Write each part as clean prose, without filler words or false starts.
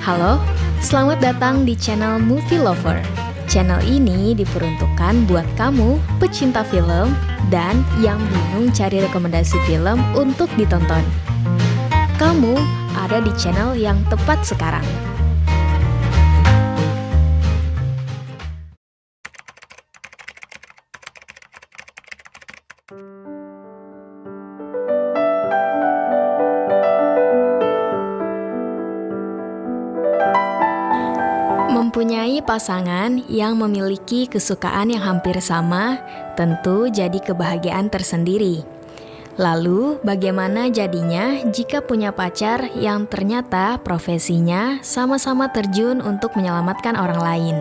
Halo, selamat datang di channel Movie Lover. Channel ini diperuntukkan buat kamu, pecinta film, dan yang bingung cari rekomendasi film untuk ditonton. Kamu ada di channel yang tepat sekarang. Mempunyai pasangan yang memiliki kesukaan yang hampir sama tentu jadi kebahagiaan tersendiri. Lalu, bagaimana jadinya jika punya pacar yang ternyata profesinya sama-sama terjun untuk menyelamatkan orang lain?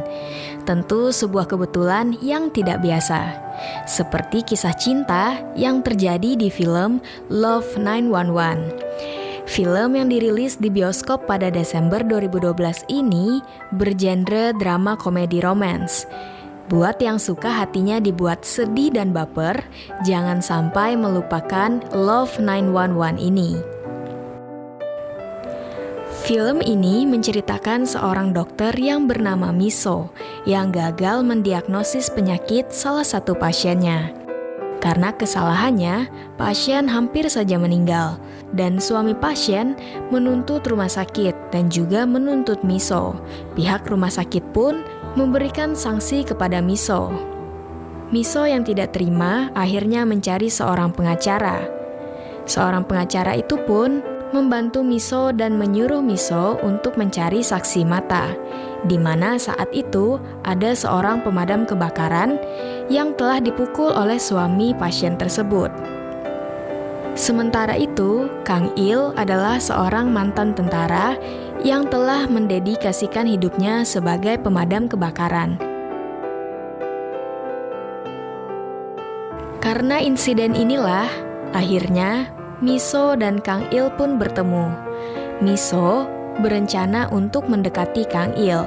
Tentu sebuah kebetulan yang tidak biasa. Seperti kisah cinta yang terjadi di film Love 911. Film yang dirilis di bioskop pada Desember 2012 ini bergenre drama komedi romance. Buat yang suka hatinya dibuat sedih dan baper, jangan sampai melupakan Love 911 ini. Film ini menceritakan seorang dokter yang bernama Miso yang gagal mendiagnosis penyakit salah satu pasiennya. Karena kesalahannya, pasien hampir saja meninggal, dan suami pasien menuntut rumah sakit dan juga menuntut Miso. Pihak rumah sakit pun memberikan sanksi kepada Miso. Miso yang tidak terima akhirnya mencari seorang pengacara. Seorang pengacara itu pun membantu Miso dan menyuruh Miso untuk mencari saksi mata, di mana saat itu ada seorang pemadam kebakaran yang telah dipukul oleh suami pasien tersebut. Sementara itu, Kang Il adalah seorang mantan tentara yang telah mendedikasikan hidupnya sebagai pemadam kebakaran. Karena insiden inilah, akhirnya Miso dan Kang Il pun bertemu. Miso berencana untuk mendekati Kang Il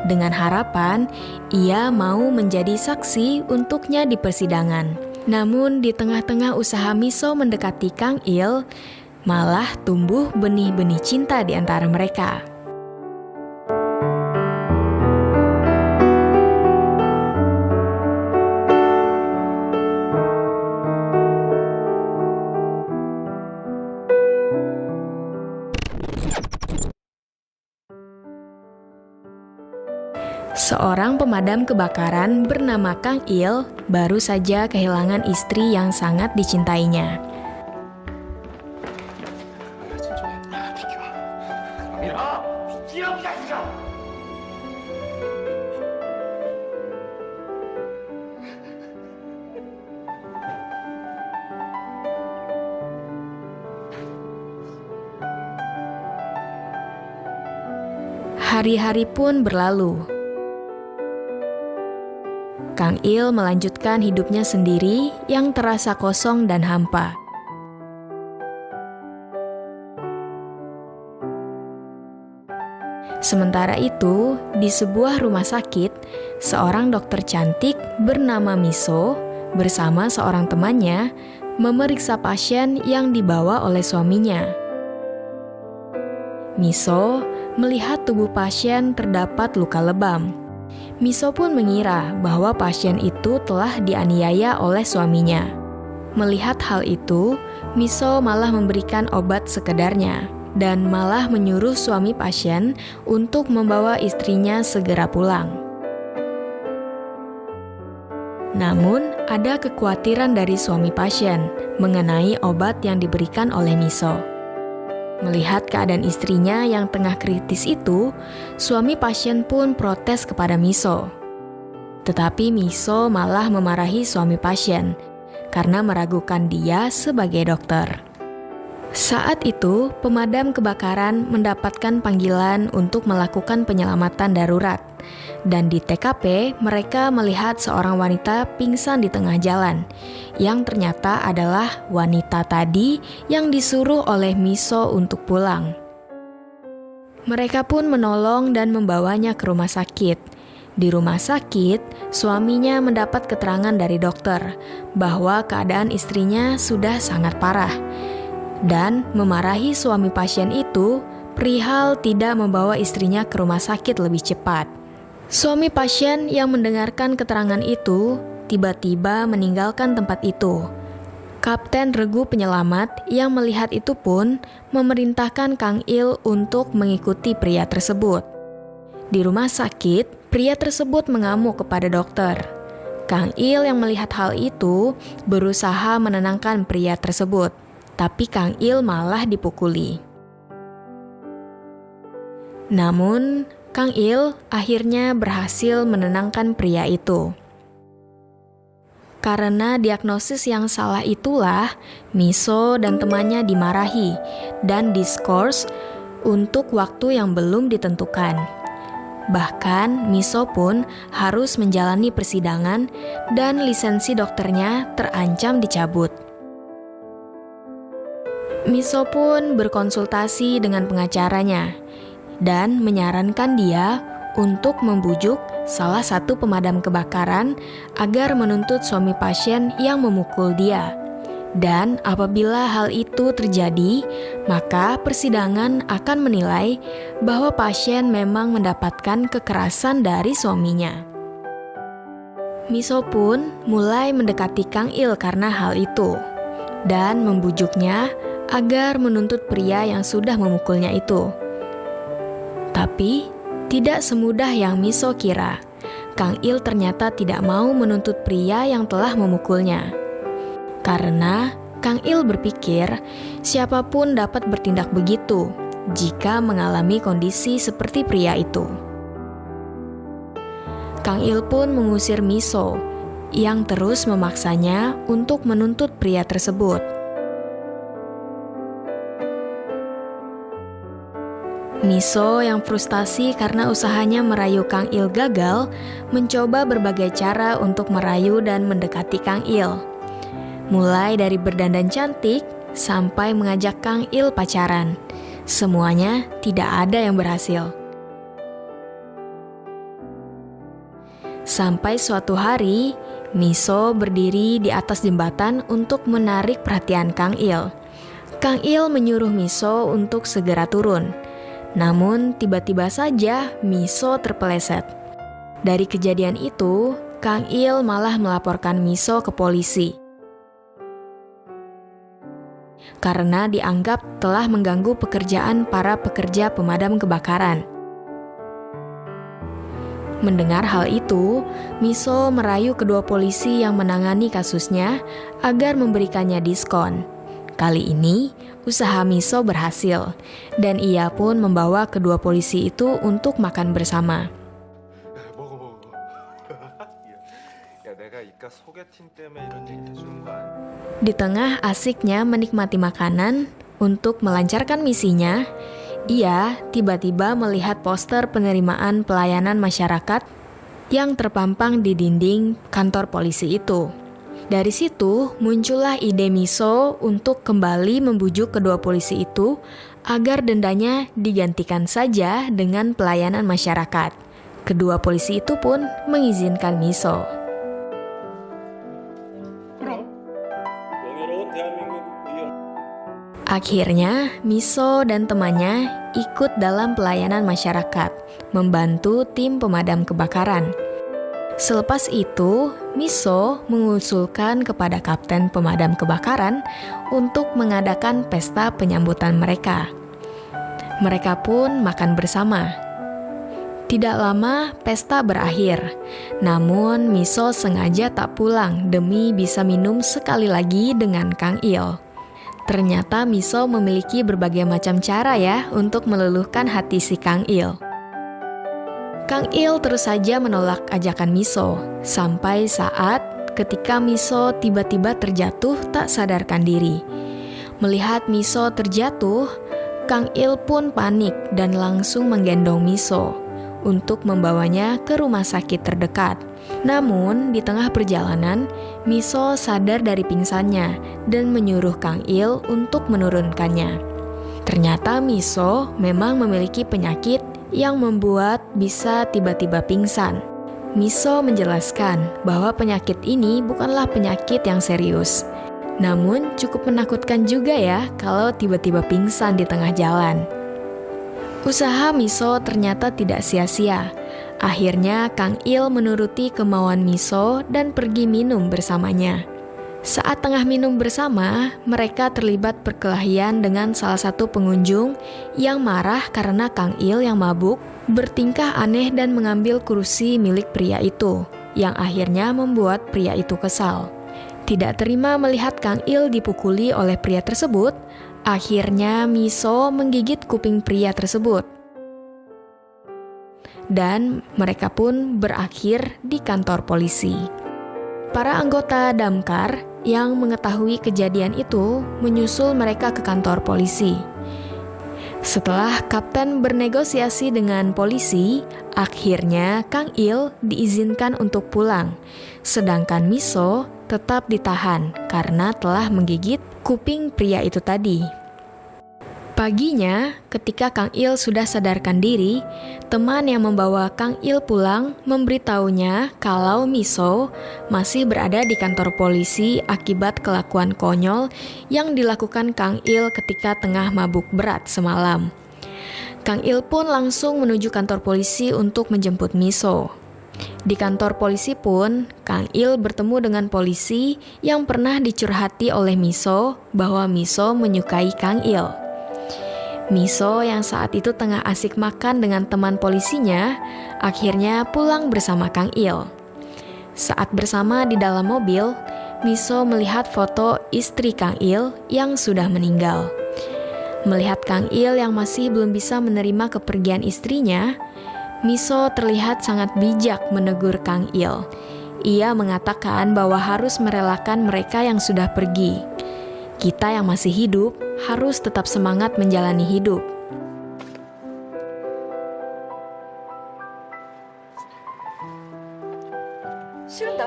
dengan harapan ia mau menjadi saksi untuknya di persidangan. Namun di tengah-tengah usaha Miso mendekati Kang Il, malah tumbuh benih-benih cinta di antara mereka. Seorang pemadam kebakaran bernama Kang Il baru saja kehilangan istri yang sangat dicintainya. Hari-hari pun berlalu. Kang Il melanjutkan hidupnya sendiri yang terasa kosong dan hampa. Sementara itu, di sebuah rumah sakit, seorang dokter cantik bernama Miso bersama seorang temannya memeriksa pasien yang dibawa oleh suaminya. Miso melihat tubuh pasien terdapat luka lebam. Miso pun mengira bahwa pasien itu telah dianiaya oleh suaminya. Melihat hal itu, Miso malah memberikan obat sekedarnya dan malah menyuruh suami pasien untuk membawa istrinya segera pulang. Namun, ada kekhawatiran dari suami pasien mengenai obat yang diberikan oleh Miso. Melihat keadaan istrinya yang tengah kritis itu, suami pasien pun protes kepada Miso. Tetapi Miso malah memarahi suami pasien karena meragukan dia sebagai dokter. Saat itu, pemadam kebakaran mendapatkan panggilan untuk melakukan penyelamatan darurat. Dan di TKP, mereka melihat seorang wanita pingsan di tengah jalan, yang ternyata adalah wanita tadi yang disuruh oleh Miso untuk pulang. Mereka pun menolong dan membawanya ke rumah sakit. Di rumah sakit, suaminya mendapat keterangan dari dokter bahwa keadaan istrinya sudah sangat parah. Dan memarahi suami pasien itu, perihal tidak membawa istrinya ke rumah sakit lebih cepat. Suami pasien yang mendengarkan keterangan itu tiba-tiba meninggalkan tempat itu. Kapten regu penyelamat yang melihat itu pun memerintahkan Kang Il untuk mengikuti pria tersebut. Di rumah sakit, pria tersebut mengamuk kepada dokter. Kang Il yang melihat hal itu berusaha menenangkan pria tersebut, tapi Kang Il malah dipukuli. Namun, Kang Il akhirnya berhasil menenangkan pria itu. Karena diagnosis yang salah itulah, Miso dan temannya dimarahi dan diskors untuk waktu yang belum ditentukan. Bahkan, Miso pun harus menjalani persidangan dan lisensi dokternya terancam dicabut. Miso pun berkonsultasi dengan pengacaranya dan menyarankan dia untuk membujuk salah satu pemadam kebakaran agar menuntut suami pasien yang memukul dia. Dan apabila hal itu terjadi, maka persidangan akan menilai bahwa pasien memang mendapatkan kekerasan dari suaminya. Miso pun mulai mendekati Kang Il karena hal itu, dan membujuknya agar menuntut pria yang sudah memukulnya itu. Tapi, tidak semudah yang Miso kira. Kang Il ternyata tidak mau menuntut pria yang telah memukulnya. Karena Kang Il berpikir siapapun dapat bertindak begitu jika mengalami kondisi seperti pria itu. Kang Il pun mengusir Miso yang terus memaksanya untuk menuntut pria tersebut. Miso yang frustasi karena usahanya merayu Kang Il gagal, mencoba berbagai cara untuk merayu dan mendekati Kang Il. Mulai dari berdandan cantik, sampai mengajak Kang Il pacaran. Semuanya tidak ada yang berhasil. Sampai suatu hari, Miso berdiri di atas jembatan untuk menarik perhatian Kang Il. Kang Il menyuruh Miso untuk segera turun. Namun tiba-tiba saja Miso terpeleset. Dari kejadian itu, Kang Il malah melaporkan Miso ke polisi. Karena dianggap telah mengganggu pekerjaan para pekerja pemadam kebakaran. Mendengar hal itu, Miso merayu kedua polisi yang menangani kasusnya agar memberikannya diskon. Kali ini, usaha Miso berhasil, dan ia pun membawa kedua polisi itu untuk makan bersama. Di tengah asiknya menikmati makanan untuk melancarkan misinya, ia tiba-tiba melihat poster penerimaan pelayanan masyarakat yang terpampang di dinding kantor polisi itu. Dari situ muncullah ide Miso untuk kembali membujuk kedua polisi itu agar dendanya digantikan saja dengan pelayanan masyarakat. Kedua polisi itu pun mengizinkan Miso. Akhirnya, Miso dan temannya ikut dalam pelayanan masyarakat, membantu tim pemadam kebakaran. Selepas itu, Miso mengusulkan kepada kapten pemadam kebakaran untuk mengadakan pesta penyambutan mereka. Mereka pun makan bersama. Tidak lama, pesta berakhir. Namun, Miso sengaja tak pulang demi bisa minum sekali lagi dengan Kang Il. Ternyata Miso memiliki berbagai macam cara ya untuk meluluhkan hati si Kang Il. Kang Il terus saja menolak ajakan Miso, sampai saat ketika Miso tiba-tiba terjatuh tak sadarkan diri. Melihat Miso terjatuh, Kang Il pun panik dan langsung menggendong Miso untuk membawanya ke rumah sakit terdekat. Namun, di tengah perjalanan, Miso sadar dari pingsannya dan menyuruh Kang Il untuk menurunkannya. Ternyata Miso memang memiliki penyakit yang membuat bisa tiba-tiba pingsan. Miso menjelaskan bahwa penyakit ini bukanlah penyakit yang serius. Namun cukup menakutkan juga ya kalau tiba-tiba pingsan di tengah jalan. Usaha Miso ternyata tidak sia-sia. Akhirnya Kang Il menuruti kemauan Miso dan pergi minum bersamanya. Saat tengah minum bersama, mereka terlibat perkelahian dengan salah satu pengunjung yang marah karena Kang Il yang mabuk bertingkah aneh dan mengambil kursi milik pria itu, yang akhirnya membuat pria itu kesal. Tidak terima melihat Kang Il dipukuli oleh pria tersebut, akhirnya Miso menggigit kuping pria tersebut. Dan mereka pun berakhir di kantor polisi. Para anggota damkar yang mengetahui kejadian itu menyusul mereka ke kantor polisi. Setelah kapten bernegosiasi dengan polisi, akhirnya Kang Il diizinkan untuk pulang, sedangkan Miso tetap ditahan karena telah menggigit kuping pria itu tadi. Paginya, ketika Kang Il sudah sadarkan diri, teman yang membawa Kang Il pulang memberitahunya kalau Miso masih berada di kantor polisi akibat kelakuan konyol yang dilakukan Kang Il ketika tengah mabuk berat semalam. Kang Il pun langsung menuju kantor polisi untuk menjemput Miso. Di kantor polisi pun, Kang Il bertemu dengan polisi yang pernah dicurhati oleh Miso bahwa Miso menyukai Kang Il. Miso yang saat itu tengah asik makan dengan teman polisinya, akhirnya pulang bersama Kang Il. Saat bersama di dalam mobil, Miso melihat foto istri Kang Il yang sudah meninggal. Melihat Kang Il yang masih belum bisa menerima kepergian istrinya, Miso terlihat sangat bijak menegur Kang Il. Ia mengatakan bahwa harus merelakan mereka yang sudah pergi. Kita yang masih hidup harus tetap semangat menjalani hidup.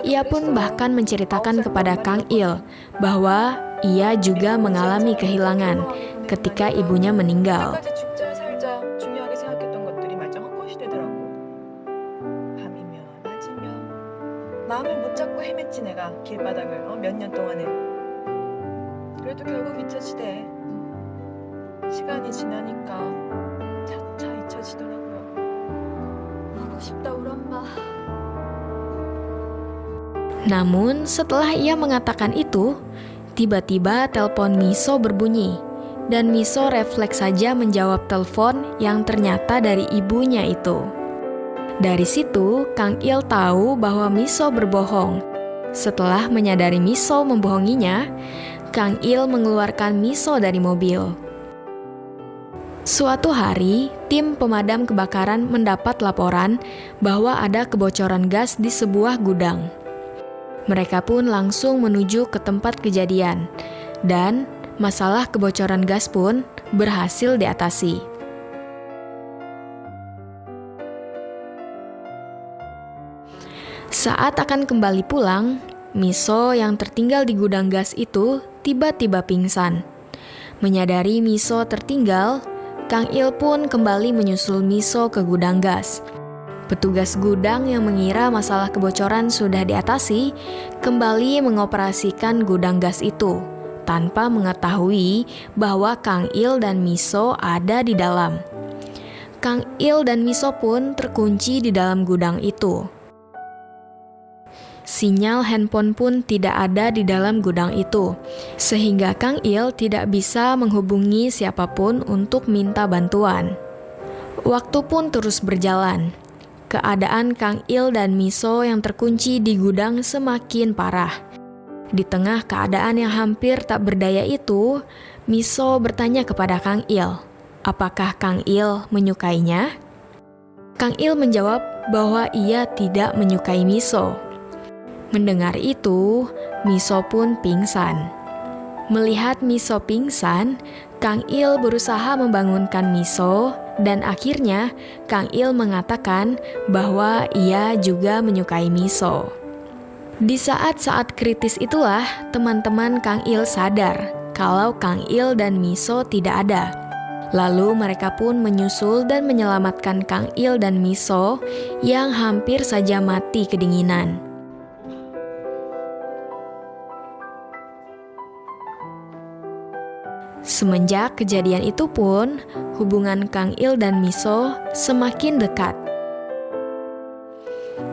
Ia pun bahkan menceritakan kepada Kang Il bahwa ia juga mengalami kehilangan ketika ibunya meninggal. 그래도 결국 잊혀지대. 시간이 지나니까 차차 잊혀지더라고요. 보고 싶다 우리 엄마. Namun setelah ia mengatakan itu, tiba-tiba telepon Miso berbunyi dan Miso refleks saja menjawab telepon yang ternyata dari ibunya itu. Dari situ, Kang Il tahu bahwa Miso berbohong. Setelah menyadari Miso membohonginya, Kang Il mengeluarkan Miso dari mobil. Suatu hari, tim pemadam kebakaran mendapat laporan bahwa ada kebocoran gas di sebuah gudang. Mereka pun langsung menuju ke tempat kejadian, dan masalah kebocoran gas pun berhasil diatasi. Saat akan kembali pulang, Miso yang tertinggal di gudang gas itu tiba-tiba pingsan. Menyadari Miso tertinggal, Kang Il pun kembali menyusul Miso ke gudang gas. Petugas gudang yang mengira masalah kebocoran sudah diatasi, kembali mengoperasikan gudang gas itu, tanpa mengetahui bahwa Kang Il dan Miso ada di dalam. Kang Il dan Miso pun terkunci di dalam gudang itu. Sinyal handphone pun tidak ada di dalam gudang itu, sehingga Kang Il tidak bisa menghubungi siapapun untuk minta bantuan. Waktu pun terus berjalan. Keadaan Kang Il dan Miso yang terkunci di gudang semakin parah. Di tengah keadaan yang hampir tak berdaya itu, Miso bertanya kepada Kang Il, apakah Kang Il menyukainya? Kang Il menjawab bahwa ia tidak menyukai Miso. Mendengar itu, Miso pun pingsan. Melihat Miso pingsan, Kang Il berusaha membangunkan Miso dan akhirnya Kang Il mengatakan bahwa ia juga menyukai Miso. Di saat-saat kritis itulah teman-teman Kang Il sadar kalau Kang Il dan Miso tidak ada. Lalu mereka pun menyusul dan menyelamatkan Kang Il dan Miso yang hampir saja mati kedinginan. Semenjak kejadian itu pun, hubungan Kang Il dan Miso semakin dekat.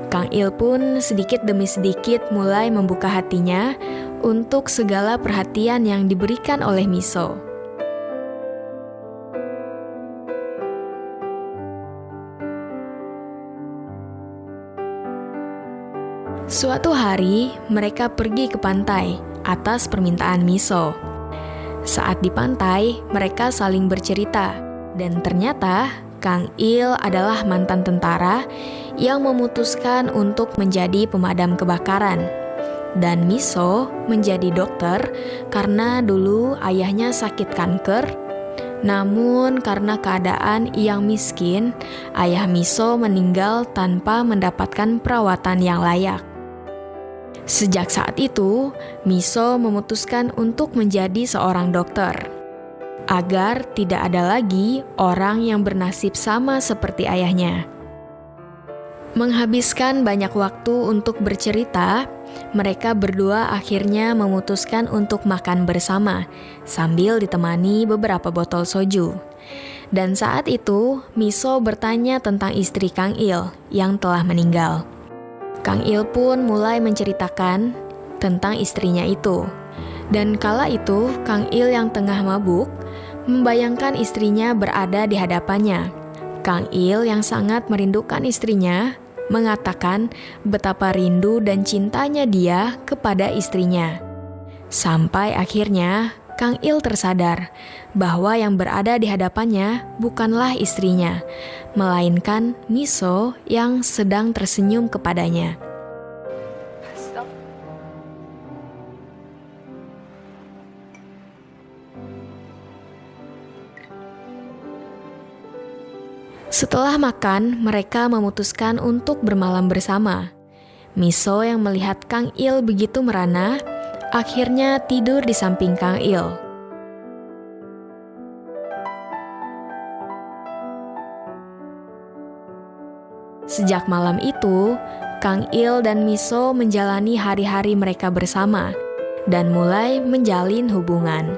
Kang Il pun sedikit demi sedikit mulai membuka hatinya untuk segala perhatian yang diberikan oleh Miso. Suatu hari, mereka pergi ke pantai atas permintaan Miso. Saat di pantai, mereka saling bercerita, dan ternyata Kang Il adalah mantan tentara yang memutuskan untuk menjadi pemadam kebakaran. Dan Miso menjadi dokter karena dulu ayahnya sakit kanker. Namun karena keadaan yang miskin, ayah Miso meninggal tanpa mendapatkan perawatan yang layak. Sejak saat itu, Miso memutuskan untuk menjadi seorang dokter, agar tidak ada lagi orang yang bernasib sama seperti ayahnya. Menghabiskan banyak waktu untuk bercerita, mereka berdua akhirnya memutuskan untuk makan bersama, sambil ditemani beberapa botol soju. Dan saat itu, Miso bertanya tentang istri Kang Il yang telah meninggal. Kang Il pun mulai menceritakan tentang istrinya itu. Dan kala itu, Kang Il yang tengah mabuk, membayangkan istrinya berada di hadapannya. Kang Il yang sangat merindukan istrinya, mengatakan betapa rindu dan cintanya dia kepada istrinya. Sampai akhirnya, Kang Il tersadar bahwa yang berada di hadapannya bukanlah istrinya, melainkan Miso yang sedang tersenyum kepadanya. 봤어? Setelah makan, mereka memutuskan untuk bermalam bersama. Miso yang melihat Kang Il begitu merana, akhirnya tidur di samping Kang Il. Sejak malam itu, Kang Il dan Miso menjalani hari-hari mereka bersama dan mulai menjalin hubungan.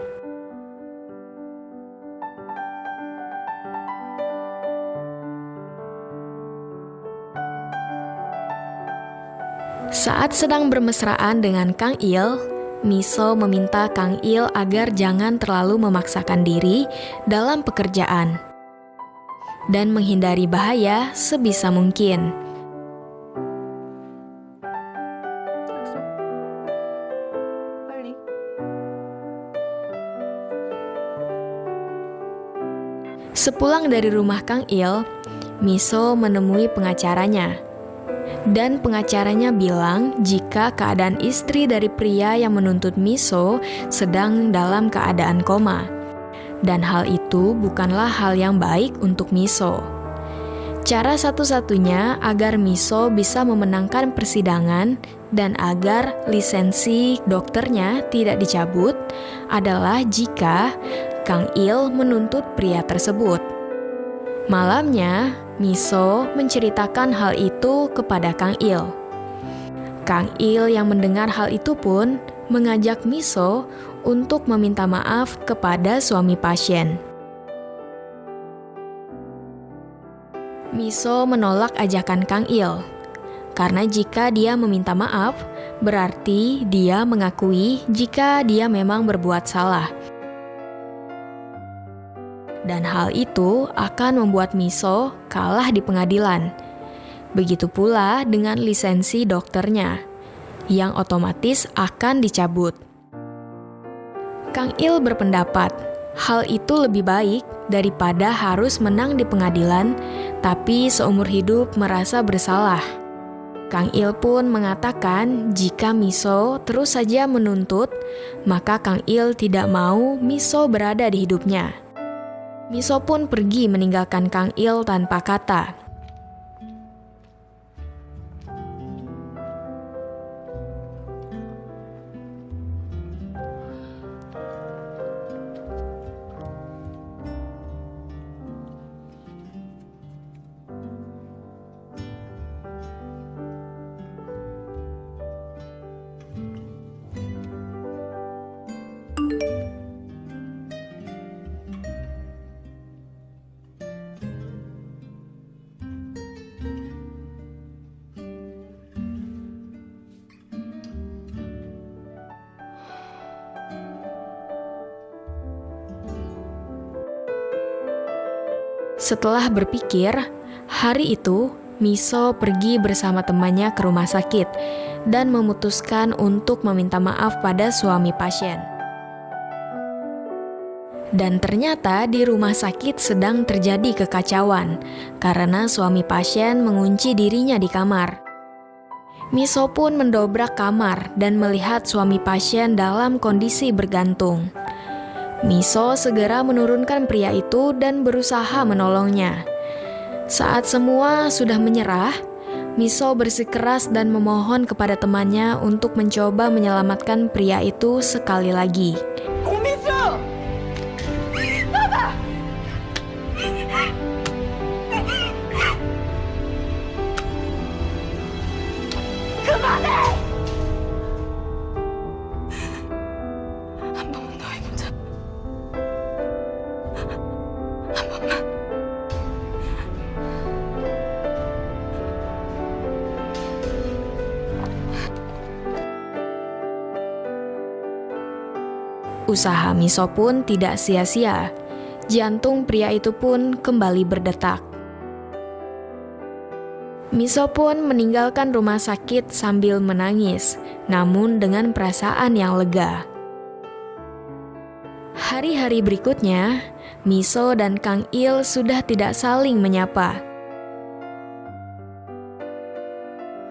Saat sedang bermesraan dengan Kang Il, Miso meminta Kang Il agar jangan terlalu memaksakan diri dalam pekerjaan dan menghindari bahaya sebisa mungkin. 약속? 빨리. Sepulang dari rumah Kang Il, Miso menemui pengacaranya. Dan pengacaranya bilang jika keadaan istri dari pria yang menuntut Miso sedang dalam keadaan koma. Dan hal itu bukanlah hal yang baik untuk Miso. Cara satu-satunya agar Miso bisa memenangkan persidangan dan agar lisensi dokternya tidak dicabut adalah jika Kang Il menuntut pria tersebut. Malamnya, Miso menceritakan hal itu kepada Kang Il. Kang Il yang mendengar hal itu pun mengajak Miso untuk meminta maaf kepada suami pasien. Miso menolak ajakan Kang Il, karena jika dia meminta maaf, berarti dia mengakui jika dia memang berbuat salah. Dan hal itu akan membuat Miso kalah di pengadilan. Begitu pula dengan lisensi dokternya, yang otomatis akan dicabut. Kang Il berpendapat, hal itu lebih baik daripada harus menang di pengadilan, tapi seumur hidup merasa bersalah. Kang Il pun mengatakan jika Miso terus saja menuntut, maka Kang Il tidak mau Miso berada di hidupnya. Miso pun pergi meninggalkan Kang Il tanpa kata. Setelah berpikir, hari itu Miso pergi bersama temannya ke rumah sakit dan memutuskan untuk meminta maaf pada suami pasien. Dan ternyata di rumah sakit sedang terjadi kekacauan karena suami pasien mengunci dirinya di kamar. Miso pun mendobrak kamar dan melihat suami pasien dalam kondisi bergantung. Miso segera menurunkan pria itu dan berusaha menolongnya. Saat semua sudah menyerah, Miso bersikeras dan memohon kepada temannya untuk mencoba menyelamatkan pria itu sekali lagi. Usaha Miso pun tidak sia-sia. Jantung pria itu pun kembali berdetak. Miso pun meninggalkan rumah sakit sambil menangis, namun dengan perasaan yang lega. Hari-hari berikutnya, Miso dan Kang Il sudah tidak saling menyapa.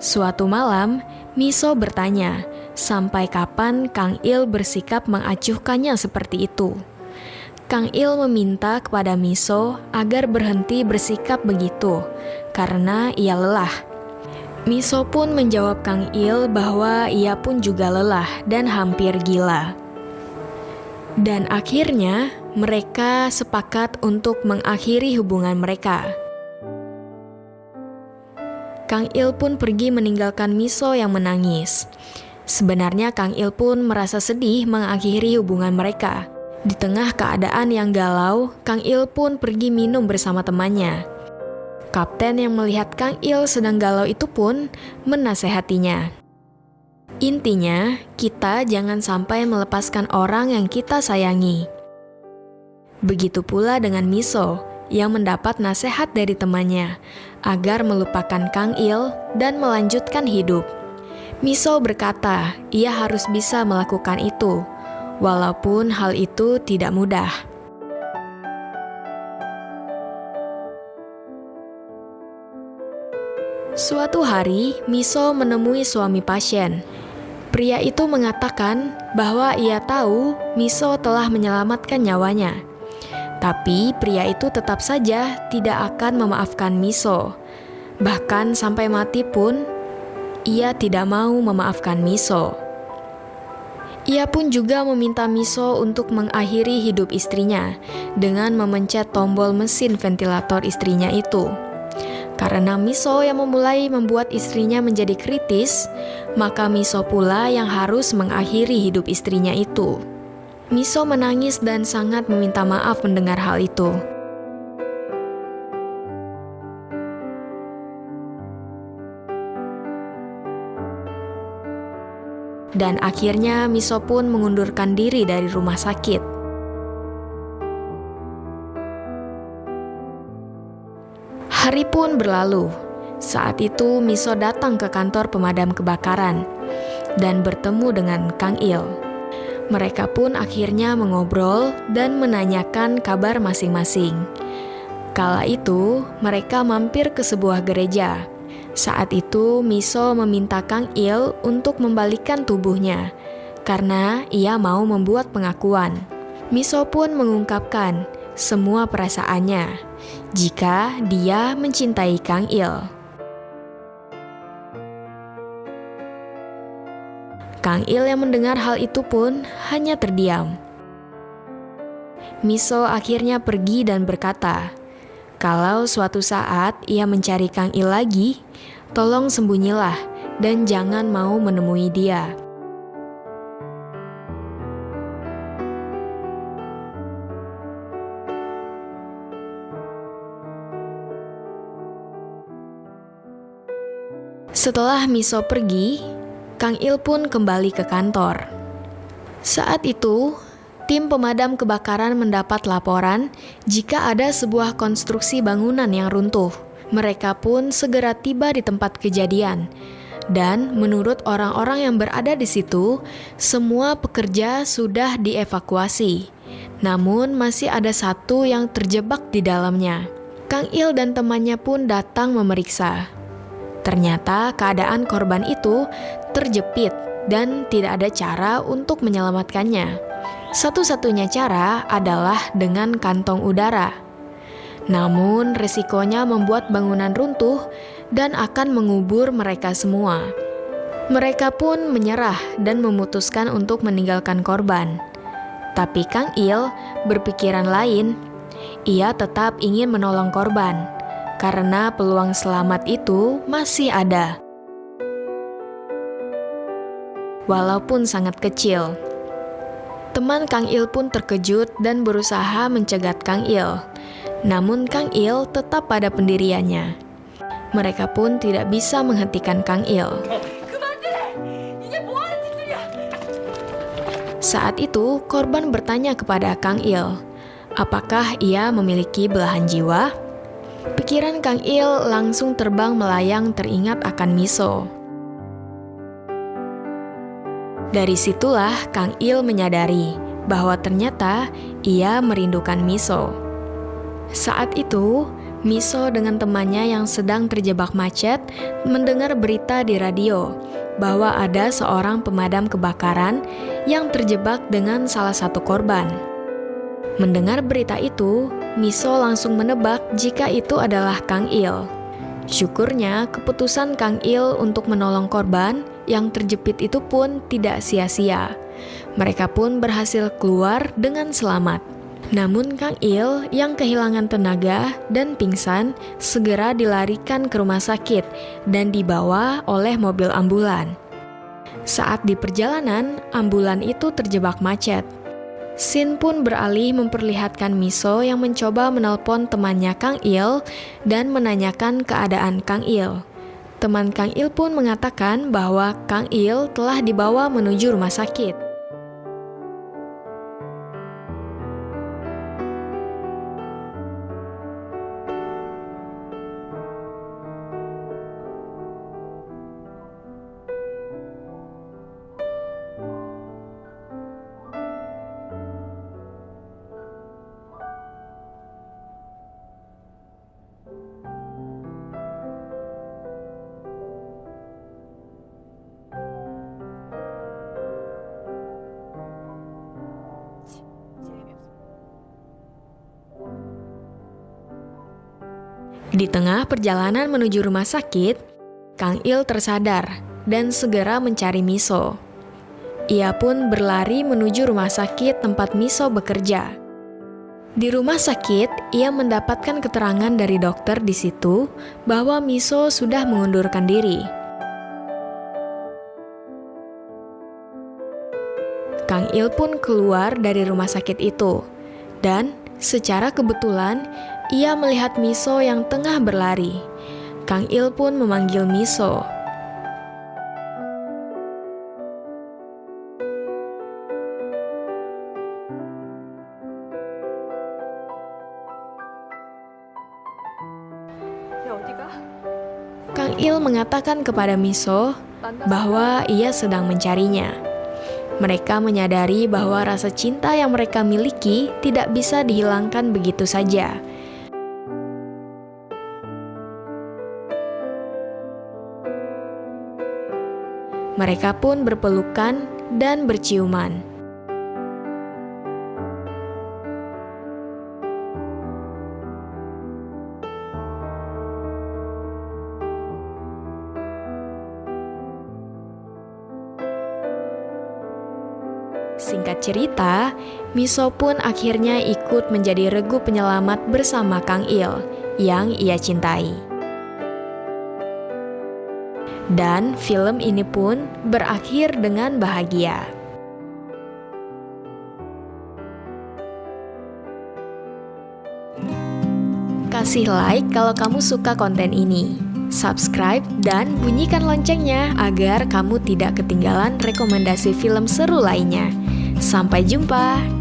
Suatu malam, Miso bertanya, sampai kapan Kang Il bersikap mengacuhkannya seperti itu. Kang Il meminta kepada Miso agar berhenti bersikap begitu, karena ia lelah. Miso pun menjawab Kang Il bahwa ia pun juga lelah dan hampir gila. Dan akhirnya, mereka sepakat untuk mengakhiri hubungan mereka. Kang Il pun pergi meninggalkan Miso yang menangis. Sebenarnya Kang Il pun merasa sedih mengakhiri hubungan mereka. Di tengah keadaan yang galau, Kang Il pun pergi minum bersama temannya. Kapten yang melihat Kang Il sedang galau itu pun menasehatinya. Intinya, kita jangan sampai melepaskan orang yang kita sayangi. Begitu pula dengan Miso yang mendapat nasihat dari temannya agar melupakan Kang Il dan melanjutkan hidup. Miso berkata, ia harus bisa melakukan itu, walaupun hal itu tidak mudah. Suatu hari, Miso menemui suami pasien. Pria itu mengatakan bahwa ia tahu Miso telah menyelamatkan nyawanya. Tapi pria itu tetap saja tidak akan memaafkan Miso. Bahkan sampai mati pun, ia tidak mau memaafkan Miso. Ia pun juga meminta Miso untuk mengakhiri hidup istrinya dengan memencet tombol mesin ventilator istrinya itu. Karena Miso yang memulai membuat istrinya menjadi kritis, maka Miso pula yang harus mengakhiri hidup istrinya itu. Miso menangis dan sangat meminta maaf mendengar hal itu. Dan akhirnya Miso pun mengundurkan diri dari rumah sakit. Hari pun berlalu. Saat itu Miso datang ke kantor pemadam kebakaran dan bertemu dengan Kang Il. Mereka pun akhirnya mengobrol dan menanyakan kabar masing-masing. Kala itu, mereka mampir ke sebuah gereja. Saat itu, Miso meminta Kang Il untuk membalikan tubuhnya, karena ia mau membuat pengakuan. Miso pun mengungkapkan semua perasaannya, jika dia mencintai Kang Il. Kang Il yang mendengar hal itu pun hanya terdiam. Miso akhirnya pergi dan berkata, kalau suatu saat ia mencari Kang Il lagi, tolong sembunyilah dan jangan mau menemui dia. Setelah Miso pergi, Kang Il pun kembali ke kantor. Saat itu, Tim pemadam kebakaran mendapat laporan jika ada sebuah konstruksi bangunan yang runtuh. Mereka pun segera tiba di tempat kejadian. Dan menurut orang-orang yang berada di situ, semua pekerja sudah dievakuasi. Namun masih ada satu yang terjebak di dalamnya. Kang Il dan temannya pun datang memeriksa. Ternyata keadaan korban itu terjepit dan tidak ada cara untuk menyelamatkannya. Satu-satunya cara adalah dengan kantong udara. Namun resikonya membuat bangunan runtuh dan akan mengubur mereka semua. Mereka pun menyerah dan memutuskan untuk meninggalkan korban. Tapi Kang Il berpikiran lain. Ia tetap ingin menolong korban, karena peluang selamat itu masih ada. Walaupun sangat kecil. Teman Kang Il pun terkejut dan berusaha mencegat Kang Il. Namun Kang Il tetap pada pendiriannya. Mereka pun tidak bisa menghentikan Kang Il. Saat itu, korban bertanya kepada Kang Il, apakah ia memiliki belahan jiwa? Pikiran Kang Il langsung terbang melayang teringat akan Miso. Dari situlah Kang Il menyadari bahwa ternyata ia merindukan Miso. Saat itu, Miso dengan temannya yang sedang terjebak macet mendengar berita di radio bahwa ada seorang pemadam kebakaran yang terjebak dengan salah satu korban. Mendengar berita itu, Miso langsung menebak jika itu adalah Kang Il. Syukurnya, keputusan Kang Il untuk menolong korban yang terjepit itu pun tidak sia-sia. Mereka pun berhasil keluar dengan selamat. Namun Kang Il yang kehilangan tenaga dan pingsan segera dilarikan ke rumah sakit dan dibawa oleh mobil ambulan. Saat di perjalanan, ambulan itu terjebak macet. Sin pun beralih memperlihatkan Miso yang mencoba menelpon temannya Kang Il dan menanyakan keadaan Kang Il. Teman Kang Il pun mengatakan bahwa Kang Il telah dibawa menuju rumah sakit. Di tengah perjalanan menuju rumah sakit, Kang Il tersadar dan segera mencari Miso. Ia pun berlari menuju rumah sakit tempat Miso bekerja. Di rumah sakit, ia mendapatkan keterangan dari dokter di situ bahwa Miso sudah mengundurkan diri. Kang Il pun keluar dari rumah sakit itu, dan secara kebetulan ia melihat Miso yang tengah berlari. Kang Il pun memanggil Miso. Kang Il mengatakan kepada Miso bahwa ia sedang mencarinya. Mereka menyadari bahwa rasa cinta yang mereka miliki tidak bisa dihilangkan begitu saja. Mereka pun berpelukan dan berciuman. Singkat cerita, Miso pun akhirnya ikut menjadi regu penyelamat bersama Kang Il yang ia cintai. Dan film ini pun berakhir dengan bahagia. Kasih like kalau kamu suka konten ini. Subscribe dan bunyikan loncengnya agar kamu tidak ketinggalan rekomendasi film seru lainnya. Sampai jumpa!